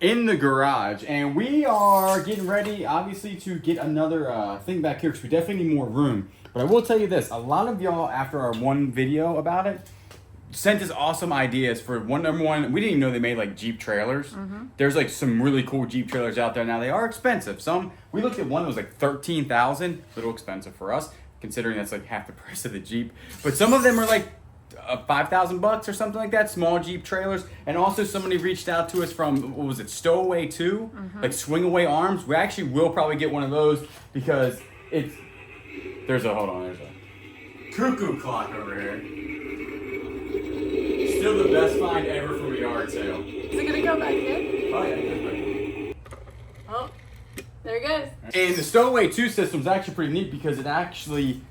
in the garage, and we are getting ready, obviously, to get another thing back here because we definitely need more room. But I will tell you this, a lot of y'all, after our one video about it, sent us awesome ideas for number one, we didn't even know they made like Jeep trailers. There's like some really cool Jeep trailers out there now. They are expensive. Some, we looked at one that was like $13,000, a little expensive for us, considering that's like half the price of the Jeep. But some of them are like $5,000 or something like that, small Jeep trailers. And also somebody reached out to us from, what was it, Stowaway 2? Like swing away arms. We actually will probably get one of those because it's, there's a cuckoo clock over here. Still the best find ever from a yard sale. Is it gonna go back in? Oh yeah, it goes back in. Oh, there it goes. And the Stowaway 2 system is actually pretty neat because it actually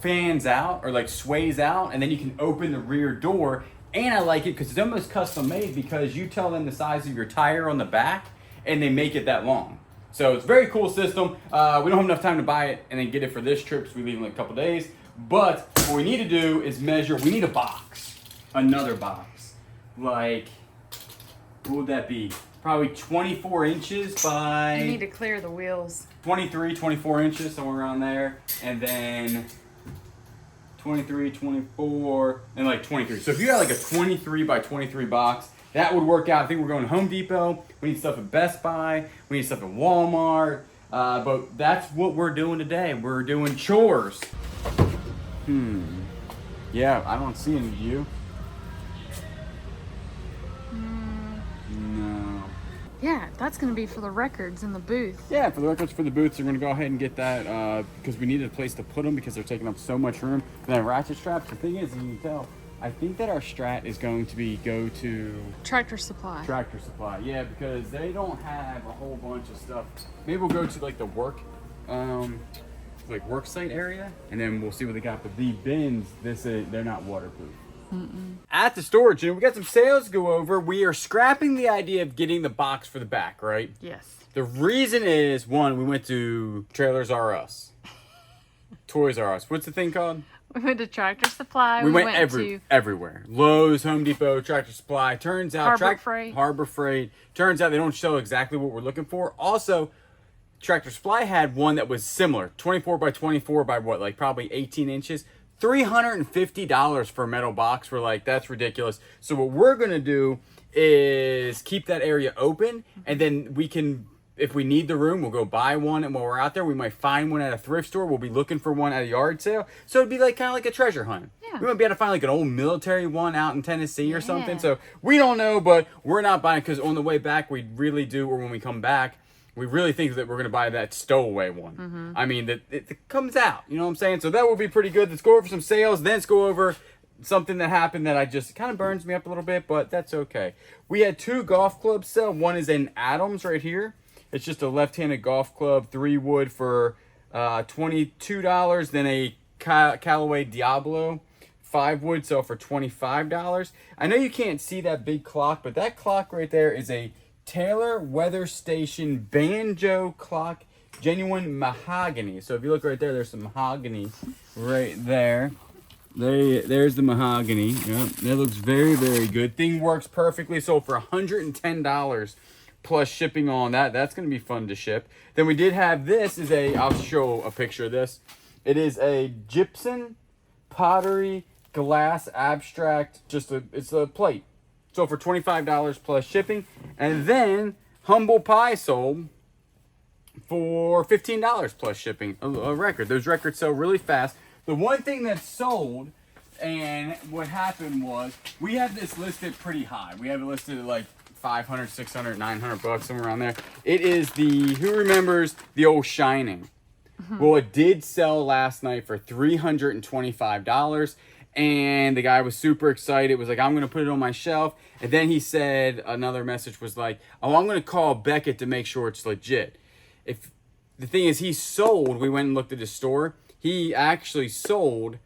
fans out or like sways out, and then you can open the rear door. And I like it because it's almost custom made because you tell them the size of your tire on the back and they make it that long. So it's a very cool system. We don't have enough time to buy it and then get it for this trip, so we leave in like a couple days. But what we need to do is measure. We need a box. Another box. Like, what would that be? Probably 24 inches by... You need to clear the wheels. 23, 24 inches, somewhere around there. And then 23, 24, and like 23. So if you got like a 23 by 23 box, that would work out. I think we're going to Home Depot. We need stuff at Best Buy. We need stuff at Walmart. But that's what we're doing today. We're doing chores. Yeah, I don't see any of you. No. Yeah, that's gonna be for the records in the booth. Yeah, for the records for the booths, we're gonna go ahead and get that because we needed a place to put them because they're taking up so much room. And then ratchet straps. The thing is, you can tell, I think that our strat is going to go to Tractor Supply. Tractor Supply. Yeah, because they don't have a whole bunch of stuff. Maybe we'll go to like the work site area, and then we'll see what they got. But the bins, they're not waterproof. At the storage unit, we got some sales to go over. We are scrapping the idea of getting the box for the back, right? Yes. The reason is, one, we went to Trailers R Us. Toys R Us. What's the thing called? We went to Tractor Supply. We went everywhere. Lowe's, Home Depot, Tractor Supply. Turns out Harbor Freight. Turns out they don't show exactly what we're looking for. Also, Tractor Supply had one that was similar. 24 by 24 by what? Like probably 18 inches. $350 for a metal box. We're like, that's ridiculous. So what we're going to do is keep that area open, and then we can, if we need the room, we'll go buy one, and while we're out there, we might find one at a thrift store. We'll be looking for one at a yard sale. So it'd be like kind of like a treasure hunt. Yeah. We might be able to find like an old military one out in Tennessee or something. So we don't know, but we're not buying because on the way back, we really do, or when we come back, we really think that we're going to buy that Stowaway one. I mean, it comes out. You know what I'm saying? So that will be pretty good. Let's go over some sales. Then let's go over something that happened that kind of burns me up a little bit, but that's okay. We had 2 golf clubs sell. One is in Adams right here. It's just a left-handed golf club, 3 wood for $22. Then a Callaway Diablo 5 wood sell for $25. I know you can't see that big clock, but that clock right there is a Taylor Weather Station banjo clock, genuine mahogany. So if you look right there, there's some mahogany right there. There's the mahogany. Yep, that looks very, very good. Thing works perfectly. Sold for $110 plus shipping on that. That's going to be fun to ship. Then we did have this. I'll show a picture of this. It is a gypsum pottery glass abstract. It's a plate. So for $25 plus shipping. And then Humble Pie sold for $15 plus shipping. A record. Those records sell really fast. The one thing that sold, and what happened was, we have this listed pretty high. We have it listed at like 500, 600, 900 bucks, somewhere around there. It is who remembers the old Shining? Well, it did sell last night for $325. And the guy was super excited. Was like, I'm going to put it on my shelf. And then he said, another message was like, oh, I'm going to call Beckett to make sure it's legit. If the thing is, he sold, we went and looked at his store. He actually sold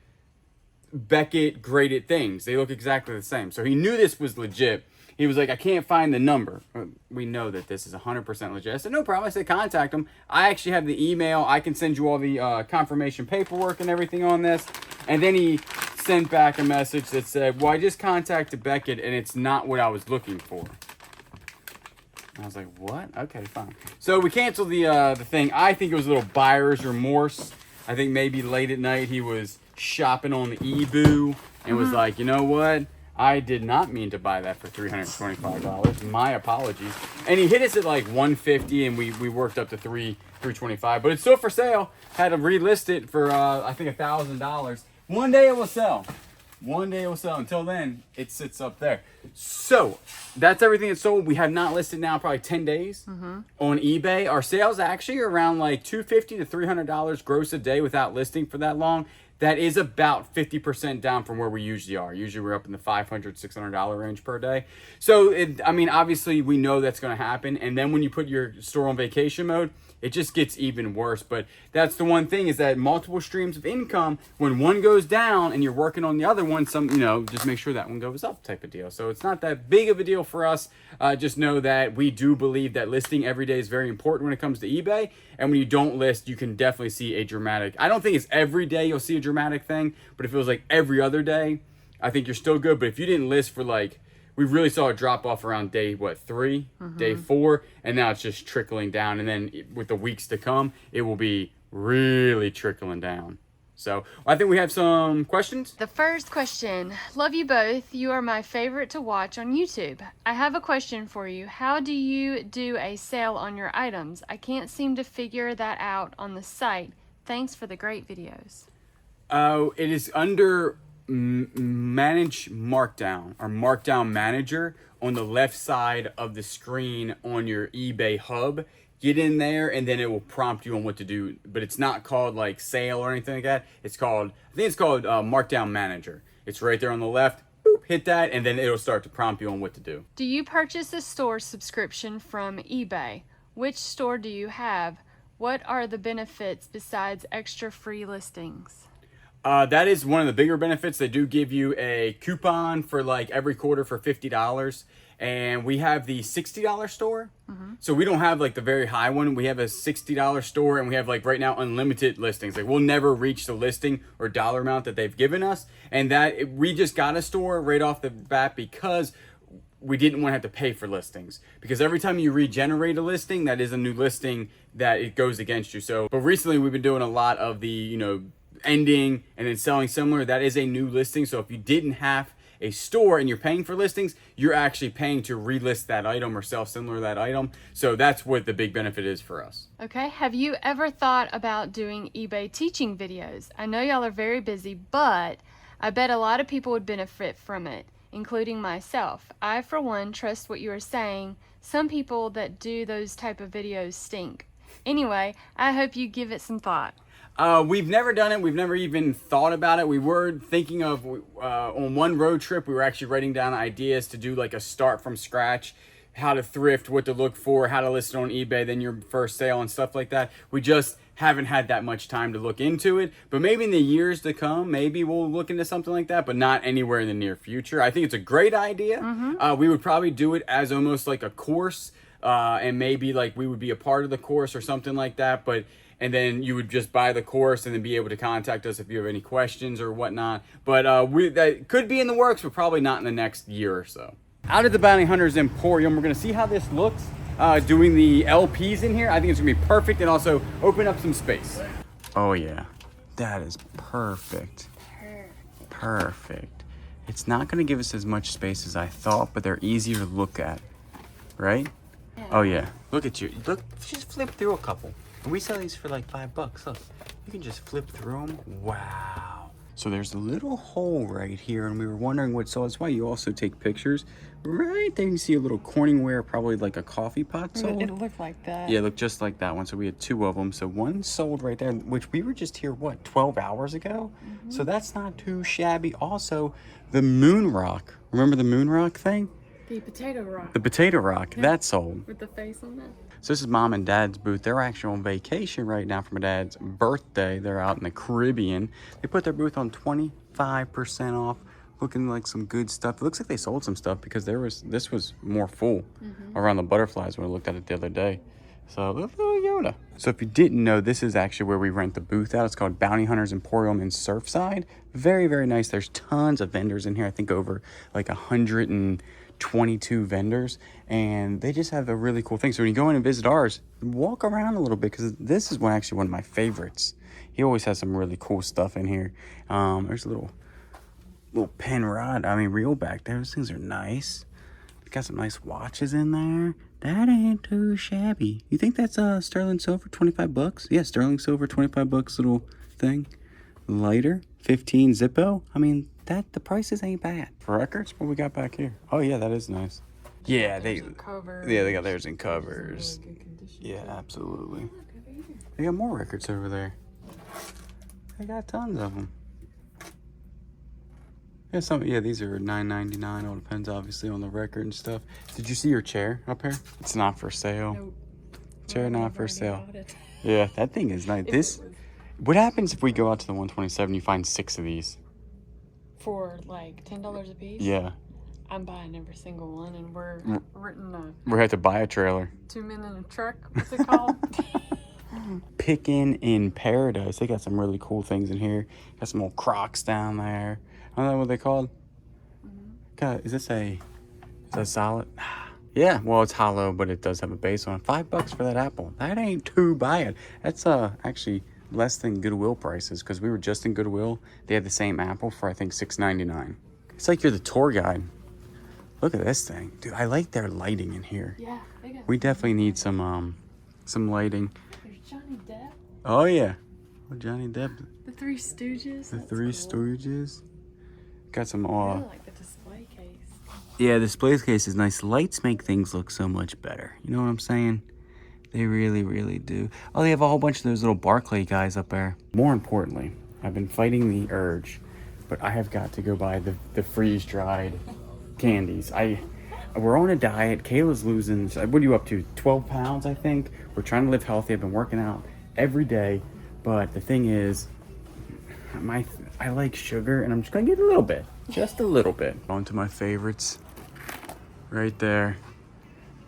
Beckett graded things. They look exactly the same. So he knew this was legit. He was like, I can't find the number. We know that this is 100% legit. I said, no problem. I said, contact him. I actually have the email. I can send you all the confirmation paperwork and everything on this. And then he sent back a message that said, well, I just contacted Beckett and it's not what I was looking for. I was like, what? Okay, fine. So we canceled the thing. I think it was a little buyer's remorse. I think maybe late at night he was shopping on the Ebu and was like, you know what? I did not mean to buy that for $325. My apologies. And he hit us at like $150, and we worked up to $325. But it's still for sale. Had to relist it for I think $1,000. One day it will sell. One day it will sell. Until then, it sits up there. So that's everything that's sold. We have not listed now probably 10 days on eBay. Our sales actually are around like $250 to $300 gross a day without listing for that long. That is about 50% down from where we usually are. Usually we're up in the $500, $600 range per day. So, I mean, obviously we know that's going to happen. And then when you put your store on vacation mode, it just gets even worse. But that's the one thing, is that multiple streams of income, when one goes down and you're working on the other one, just make sure that one goes up type of deal. So it's not that big of a deal for us. Just know that we do believe that listing every day is very important when it comes to eBay. And when you don't list, you can definitely see a dramatic, I don't think it's every day you'll see a dramatic thing, but if it was like every other day, I think you're still good. But if you didn't list for like, we really saw a drop off around day, 3, day 4, and now it's just trickling down. And then with the weeks to come, it will be really trickling down. So I think we have some questions. The first question: love you both. You are my favorite to watch on YouTube. I have a question for you. How do you do a sale on your items? I can't seem to figure that out on the site. Thanks for the great videos. It is under manage markdown, or markdown manager, on the left side of the screen on your eBay hub. Get in there and then it will prompt you on what to do, but it's not called like sale or anything like that. It's called, I think it's called markdown manager. It's right there on the left. Boop, hit that and then it'll start to prompt you on what to do. Do you purchase a store subscription from eBay? Which store do you have? What are the benefits besides extra free listings? That is one of the bigger benefits. They do give you a coupon for like every quarter for $50. And we have the $60 store. So we don't have like the very high one. We have a $60 store, and we have like right now unlimited listings. Like we'll never reach the listing or dollar amount that they've given us. And that we just got a store right off the bat because we didn't want to have to pay for listings, because every time you regenerate a listing, that is a new listing that it goes against you. So, but recently we've been doing a lot of the, ending and then selling similar. That is a new listing. So if you didn't have a store and you're paying for listings, you're actually paying to relist that item or sell similar to that item. So that's what the big benefit is for us. Okay, have you ever thought about doing eBay teaching videos? I know y'all are very busy, but I bet a lot of people would benefit from it, including myself. I, for one, trust what you are saying. Some people that do those type of videos stink. Anyway, I hope you give it some thought. We've never done it. We've never even thought about it. We were thinking of, on one road trip, we were actually writing down ideas to do like a start from scratch, how to thrift, what to look for, how to list it on eBay, then your first sale and stuff like that. We just haven't had that much time to look into it. But maybe in the years to come, maybe we'll look into something like that, but not anywhere in the near future. I think it's a great idea. We would probably do it as almost like a course, and maybe like we would be a part of the course or something like that. And then you would just buy the course and then be able to contact us if you have any questions or whatnot. But that could be in the works, but probably not in the next year or so. Out at the Bounty Hunters Emporium, we're gonna see how this looks doing the LPs in here. I think it's gonna be perfect, and also open up some space. Oh yeah, that is perfect. Perfect. It's not gonna give us as much space as I thought, but they're easier to look at, right? Yeah. Oh yeah, look at you. Look, just flip through a couple. We sell these for like $5. Look, you can just flip through them. Wow. So there's a little hole right here, and we were wondering what, so that's why you also take pictures. Right there you see a little Corningware, probably like a coffee pot sold. It looked like that. Yeah, it looked just like that one. So we had 2 of them. So one sold right there, which we were just here, what, 12 hours ago? So that's not too shabby. Also, the moon rock. Remember the moon rock thing? The potato rock. The potato rock, that sold. With the face on it. So this is Mom and Dad's booth. They're actually on vacation right now for my dad's birthday. They're out in the Caribbean. They put their booth on 25% off, looking like some good stuff. It looks like they sold some stuff because this was more full around the butterflies when I looked at it the other day. So little Yoda. So if you didn't know, this is actually where we rent the booth out. It's called Bounty Hunters Emporium in Surfside. Very, very nice. There's tons of vendors in here. I think over like 120 22 vendors, and they just have a really cool thing. So when you go in and visit ours, walk around a little bit, because this is actually one of my favorites. He always has some really cool stuff in here. There's a little pen rod, reel back there. Those things are nice. Got some nice watches in there. That ain't too shabby. You think that's sterling silver, 25 bucks? Yeah, sterling silver, 25 bucks little thing. Lighter, 15 Zippo. The prices ain't bad. For records, what we got back here? Oh yeah, that is nice. Yeah, they got theirs in covers. Yeah, absolutely. They got more records over there. They got tons of them. Yeah, these are $9.99. All depends, obviously, on the record and stuff. Did you see your chair up here? It's not for sale. Nope. Chair not for sale. Yeah, that thing is nice. What happens if we go out to the 127 and you find 6 of these? For like $10 a piece? Yeah. I'm buying every single one, and we're renting we have to buy a trailer. 2 men in a truck. What's it called? Pickin' in Paradise. They got some really cool things in here. Got some old Crocs down there. I don't know what they called. God, is that solid? Yeah, well, it's hollow, but it does have a base on it. $5 for that apple. That ain't too bad. That's actually less than Goodwill prices, because we were just in Goodwill. They had the same apple for, I think, $6.99. It's like you're the tour guide. Look at this thing. Dude, I like their lighting in here. Yeah. We definitely need some lighting. There's Johnny Depp. Oh, yeah. Oh, Johnny Depp. The Three Stooges. The Three Stooges. Got some I really like the display case. Yeah, the display case is nice. Lights make things look so much better. You know what I'm saying? They really, really do. Oh, they have a whole bunch of those little Barclay guys up there. More importantly, I've been fighting the urge, but I have got to go buy the freeze-dried candies. We're on a diet. Kayla's losing, what are you up to? 12 pounds, I think. We're trying to live healthy. I've been working out every day, but the thing is, I like sugar, and I'm just gonna get a little bit, just a little bit. On to my favorites, right there,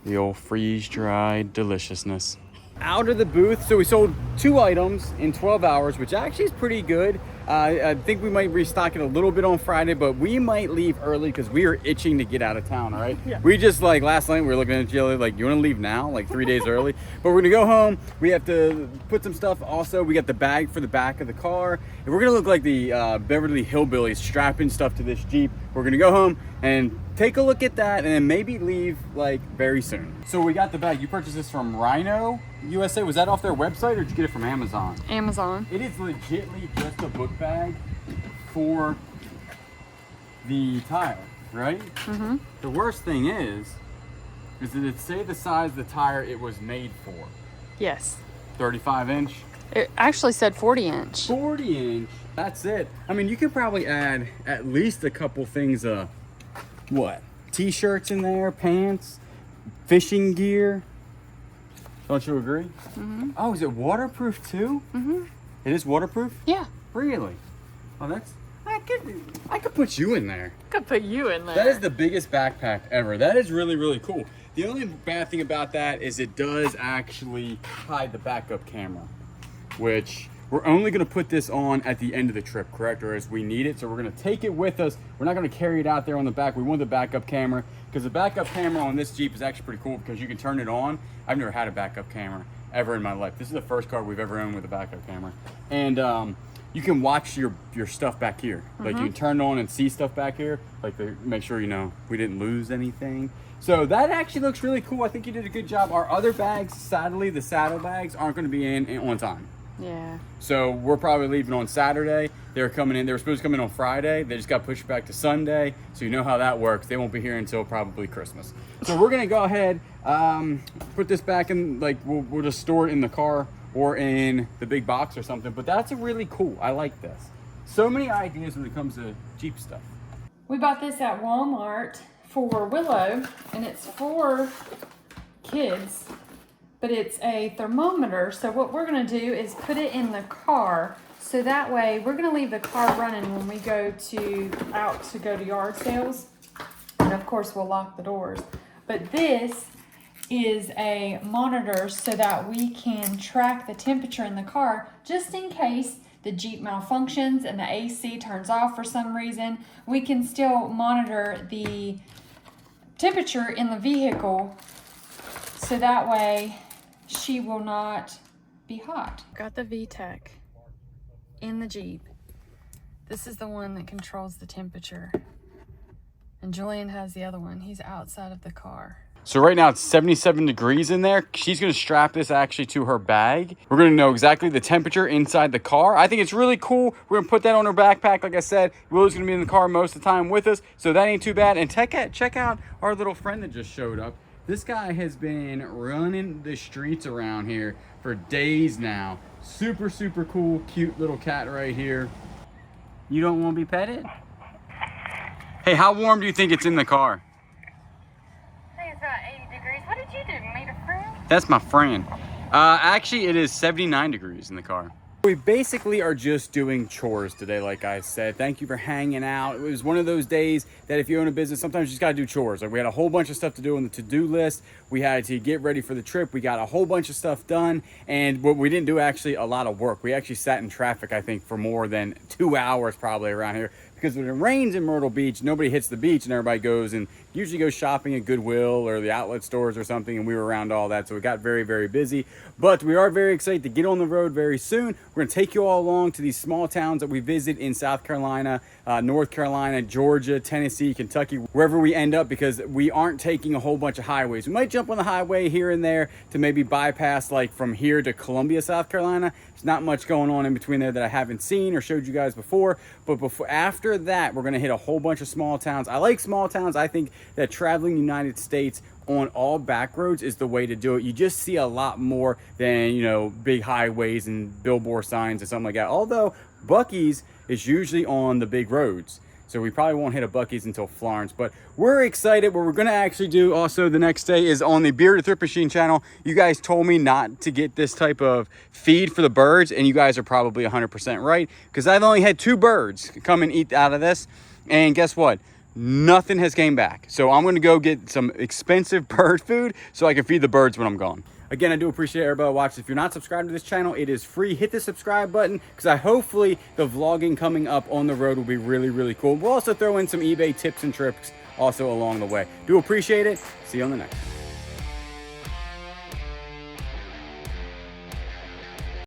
the old freeze-dried deliciousness. Out of the booth, so we sold 2 items in 12 hours, which actually is pretty good. I think we might restock it a little bit on Friday, but we might leave early because we are itching to get out of town, all right? Yeah. We just, last night we were looking at each other like, you want to leave now? 3 days early? But we're going to go home. We have to put some stuff. Also, we got the bag for the back of the car. And we're going to look like the Beverly Hillbillies strapping stuff to this Jeep. We're going to go home and take a look at that and then maybe leave, very soon. So we got the bag. You purchased this from Rhino USA. Was that off their website, or did you get it from Amazon? Amazon. It is legitly just a book bag for the tire, right? Mm-hmm. The worst thing is that it say the size of the tire it was made for. Yes. 35 inch. It actually said 40 inch. 40 inch. That's it. You could probably add at least a couple things. What? T-shirts in there, pants, fishing gear. Don't you agree? Mm-hmm. Oh, is it waterproof too? Mm-hmm. It is waterproof? Yeah. Really? Oh, I could put you in there. Could put you in there. That is the biggest backpack ever. That is really, really cool. The only bad thing about that is it does actually hide the backup camera, which we're only going to put this on at the end of the trip, correct? Or as we need it. So we're going to take it with us. We're not going to carry it out there on the back. We want the backup camera, because the backup camera on this Jeep is actually pretty cool because you can turn it on. I've never had a backup camera ever in my life. This is the first car we've ever owned with a backup camera. And you can watch your stuff back here. You can turn it on and see stuff back here, to make sure we didn't lose anything. So that actually looks really cool. I think you did a good job. Our other bags, sadly, the saddle bags, aren't going to be in on time. Yeah. So we're probably leaving on Saturday. They're coming in. They were supposed to come in on Friday. They just got pushed back to Sunday. So you know how that works. They won't be here until probably Christmas. So we're gonna go ahead, put this back in. We'll just store it in the car or in the big box or something. But that's a really cool. I like this. So many ideas when it comes to Jeep stuff. We bought this at Walmart for Willow, and it's for kids. But it's a thermometer, so what we're going to do is put it in the car, so that way we're going to leave the car running when we go to go to yard sales, and of course we'll lock the doors. But this is a monitor so that we can track the temperature in the car, just in case the Jeep malfunctions and the AC turns off for some reason. We can still monitor the temperature in the vehicle, so that way she will not be hot. Got the VTEC in the Jeep. This is the one that controls the temperature. And Julian has the other one. He's outside of the car. So right now it's 77 degrees in there. She's gonna strap this actually to her bag. We're gonna know exactly the temperature inside the car. I think it's really cool. We're gonna put that on her backpack. Like I said, Willow's gonna be in the car most of the time with us, so that ain't too bad. And check out our little friend that just showed up. This guy has been running the streets around here for days now. Super, super cool, cute little cat right here. You don't want to be petted? Hey, how warm do you think it's in the car? I think it's about 80 degrees. What did you do? Meet a friend? That's my friend. Actually, it is 79 degrees in the car. We basically are just doing chores today, like I said. Thank you for hanging out. It was one of those days that if you own a business, sometimes you just gotta do chores. Like we had a whole bunch of stuff to do on the to-do list. We had to get ready for the trip. We got a whole bunch of stuff done. And what we didn't do actually a lot of work. We actually sat in traffic, I think, for more than 2 hours probably around here. Because when it rains in Myrtle Beach, nobody hits the beach and everybody goes and usually goes shopping at Goodwill or the outlet stores or something, and we were around all that, so it got very, very busy. But we are very excited to get on the road very soon. We're gonna take you all along to these small towns that we visit in South Carolina, North Carolina, Georgia, Tennessee, Kentucky, wherever we end up, because we aren't taking a whole bunch of highways. We might jump on the highway here and there to maybe bypass like from here to Columbia, South Carolina. There's not much going on in between there that I haven't seen or showed you guys before, but after that, we're gonna hit a whole bunch of small towns. I like small towns. I think that traveling the United States on all back roads is the way to do it. You just see a lot more than, you know, big highways and billboard signs and something like that. Although Buc-ee's is usually on the big roads, so we probably won't hit a Buc-ee's until Florence. But we're excited. What we're gonna actually do also the next day is on the Bearded Thrift Machine channel. You guys told me not to get this type of feed for the birds, and you guys are probably 100% right, because I've only had 2 birds come and eat out of this, and guess what? Nothing has came back. So I'm gonna go get some expensive bird food so I can feed the birds when I'm gone. Again, I do appreciate everybody watching. If you're not subscribed to this channel, it is free. Hit the subscribe button, because hopefully the vlogging coming up on the road will be really, really cool. We'll also throw in some eBay tips and tricks also along the way. Do appreciate it. See you on the next one.